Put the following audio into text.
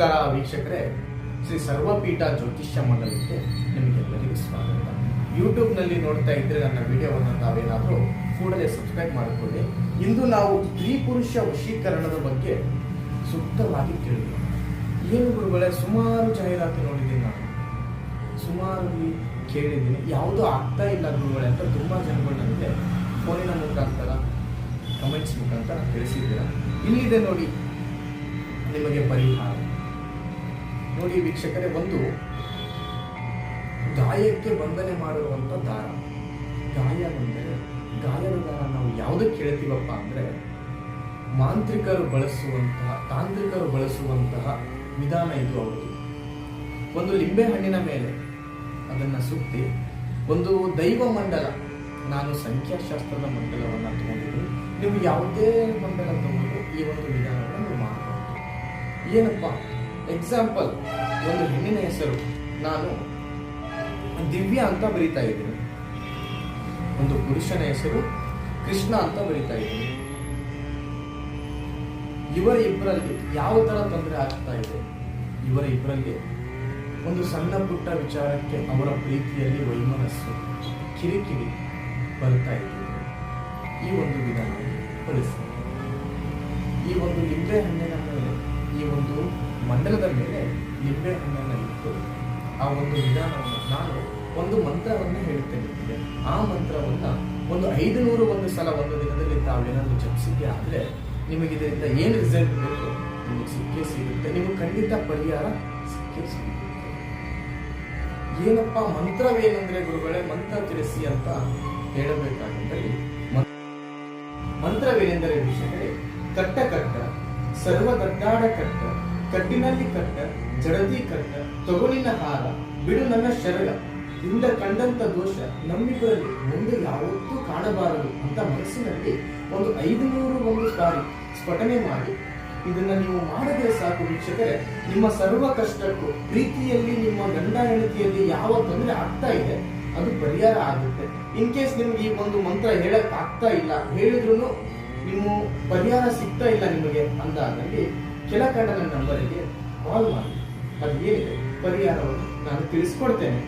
ನಮಸ್ಕಾರ ವೀಕ್ಷಕರೇ, ಶ್ರೀ ಸರ್ವಪೀಠ ಜ್ಯೋತಿಷ್ಯ ಮಂಡಲಕ್ಕೆ ನಿಮಗೆಲ್ಲರಿಗೂ ಸ್ವಾಗತ. ಯೂಟ್ಯೂಬ್ನಲ್ಲಿ ನೋಡ್ತಾ ಇದ್ರೆ ನನ್ನ ವಿಡಿಯೋವನ್ನು ತಾವೇನಾದರೂ ಕೂಡಲೇ ಸಬ್ಸ್ಕ್ರೈಬ್ ಮಾಡಿಕೊಳ್ಳಿ. ಇಂದು ನಾವು ಸ್ತ್ರೀ ಪುರುಷ ವಶೀಕರಣದ ಬಗ್ಗೆ ಸೂಕ್ತವಾಗಿ ತಿಳಿಯೋಣ. ಏನು ಗುರುಗಳೇ, ಸುಮಾರು ಜಾಹೀರಾತು ನೋಡಿದ್ದೀನಿ, ನಾನು ಸುಮಾರು ಕೇಳಿದ್ದೀನಿ, ಯಾವುದೂ ಆಗ್ತಾ ಇಲ್ಲ ಗುರುಗಳೇ ಅಂತ ತುಂಬಾ ಜನಗಳು ನನಗೆ ಫೋನಿನ ಮುಖಾಂತರ ಕಮೆಂಟ್ಸ್ ಮುಖಾಂತರ ತಿಳಿಸಿದ್ದೀರ. ಇಲ್ಲಿದೆ ನೋಡಿ ನಿಮಗೆ ಪರಿಹಾರ. ನೋಡಿ ವೀಕ್ಷಕರೇ, ಒಂದು ಗಾಯಕ್ಕೆ ಬಂಧನೆ ಮಾಡಿರುವಂತ ದಾರ. ಗಾಯ ಬಂದರೆ ಗಾಯದ ದಾರ ನಾವು ಯಾವುದಕ್ಕೆ ಹೇಳ್ತೀವಪ್ಪ ಅಂದ್ರೆ, ಮಾಂತ್ರಿಕರು ಬಳಸುವಂತಹ, ತಾಂತ್ರಿಕರು ಬಳಸುವಂತಹ ವಿಧಾನ ಇದು. ಅವರು ಒಂದು ಲಿಂಬೆ ಹಣ್ಣಿನ ಮೇಲೆ ಅದನ್ನ ಸುತ್ತಿ ಒಂದು ದೈವ ಮಂಡಲ, ನಾನು ಸಂಖ್ಯಾಶಾಸ್ತ್ರದ ಮಂಡಲವನ್ನ ತಗೊಂಡಿದ್ದೀನಿ, ನೀವು ಯಾವುದೇ ಮಂಡಲ ತಗೊಂಡು ಈ ಒಂದು ವಿಧಾನವನ್ನು ನೀವು ಮಾಡಬಹುದು. ಏನಪ್ಪ ಎಕ್ಸಾಂಪಲ್, ಒಂದು ಹೆಣ್ಣಿನ ಹೆಸರು ನಾನು ದಿವ್ಯಾ ಅಂತ ಬರೀತಾ ಇದ್ದೀನಿ, ಒಂದು ಪುರುಷನ ಹೆಸರು ಕೃಷ್ಣ ಅಂತ ಬರೀತಾ ಇದ್ದೀನಿ. ಇವರ ಇಬ್ಬರಲ್ಲಿ ಯಾವ ತರ ತೊಂದರೆ ಆಗ್ತಾ ಇದೆ? ಇವರ ಇಬ್ಬರಲ್ಲಿ ಒಂದು ಸಣ್ಣ ಪುಟ್ಟ ವಿಚಾರಕ್ಕೆ ಅವರ ಪ್ರೀತಿಯಲ್ಲಿ ವೈಮನಸ್ಸು, ಕಿರಿಕಿರಿ ಬರ್ತಾ ಇದೆ. ಈ ಒಂದು ವಿಧಾನ ಬಳಸಿ, ಈ ಒಂದು ಲಿಂಬೆ ಹಣ್ಣಿನ ಮೇಲೆ, ಈ ಒಂದು ಮಂಡಲದ ಮೇಲೆ ಲಿಂಬೆ ಹಣ್ಣನ್ನು ಇಟ್ಟು ಆ ಒಂದು ವಿಧಾನವನ್ನು, ನಾನು ಒಂದು ಮಂತ್ರವನ್ನ ಹೇಳ್ತೇನೆ. ಆ ಮಂತ್ರವನ್ನ ಒಂದು 500 ಒಂದು ಸಲ ಒಂದು ದಿನದಲ್ಲಿ ತಾವೇನಾದ್ರೂ ಜಪಿಸಿಕೆ ಆದ್ರೆ ನಿಮಗೆ ಇದರಿಂದ ಏನು ರಿಸಲ್ಟ್ ಬೇಕು ನಿಮಗೆ ಸಿಕ್ಕೇ ಸಿಗುತ್ತೆ. ನಿಮಗೆ ಖಂಡಿತ ಪರಿಹಾರ ಸಿಕ್ಕೇ ಸಿಗುತ್ತೆ. ಏನಪ್ಪ ಮಂತ್ರವೇನೆಂದ್ರೆ ಗುರುಗಳೇ, ಮಂತ್ರ ತಿಳಿಸಿ ಅಂತ ಹೇಳಬೇಕಾಗಿದ್ದಲ್ಲಿ, ಮಂತ್ರವೇನೆಂದರೆ ವೀಕ್ಷಕರೇ, ಕಟ್ಟ ಕಟ್ಟ ಸರ್ವದಡ್ಡಾಡ ಕಟ್ಟ, ಕಟ್ಟಿನಲ್ಲಿ ಕಟ್ಟ ಜಡದಿ ಕಟ್ಟ, ತೊಗಲಿನ ಹಾರ ಬಿಡು ನನ್ನ ಶರಗ, ಇಂದ ಕಂಡಂತ ದೋಷ ನಮ್ಮಿಬ್ಬರಲ್ಲಿ ಮುಂದೆ ಯಾವತ್ತೂ ಕಾಣಬಾರದು ಅಂತ ಮನಸ್ಸಿನಲ್ಲಿ ಒಂದು 500 ಒಂದು ಸಾರಿ ಸ್ಫಟನೆ ಮಾಡಿ ಇದನ್ನ ನೀವು ಮಾಡಿದ್ರೆ ಸಾಕು ವೀಕ್ಷಕರೇ, ನಿಮ್ಮ ಸರ್ವ ಕಷ್ಟಕ್ಕೂ, ಪ್ರೀತಿಯಲ್ಲಿ ನಿಮ್ಮ ಗಂಡ ಹೆಂಡತಿಯಲ್ಲಿ ಯಾವ ತೊಂದರೆ ಆಗ್ತಾ ಇದೆ ಅದು ಪರಿಹಾರ ಆಗುತ್ತೆ. ಇನ್ ಕೇಸ್ ನಿಮ್ಗೆ ಈ ಒಂದು ಮಂತ್ರ ಹೇಳಕ್ ಆಗ್ತಾ ಇಲ್ಲ, ಹೇಳಿದ್ರು ನೀವು ಪರಿಹಾರ ಸಿಗ್ತಾ ಇಲ್ಲ ನಿಮಗೆ ಅಂದಾದಲ್ಲಿ ಕೆಳಕಂಡ ನನ್ನ ನಂಬರಿಗೆ ಕಾಲ್ ಮಾಡಿ, ಅದು ಏನಿದೆ ಪರಿಹಾರವನ್ನು ನಾನು ತಿಳಿಸ್ಕೊಡ್ತೇನೆ.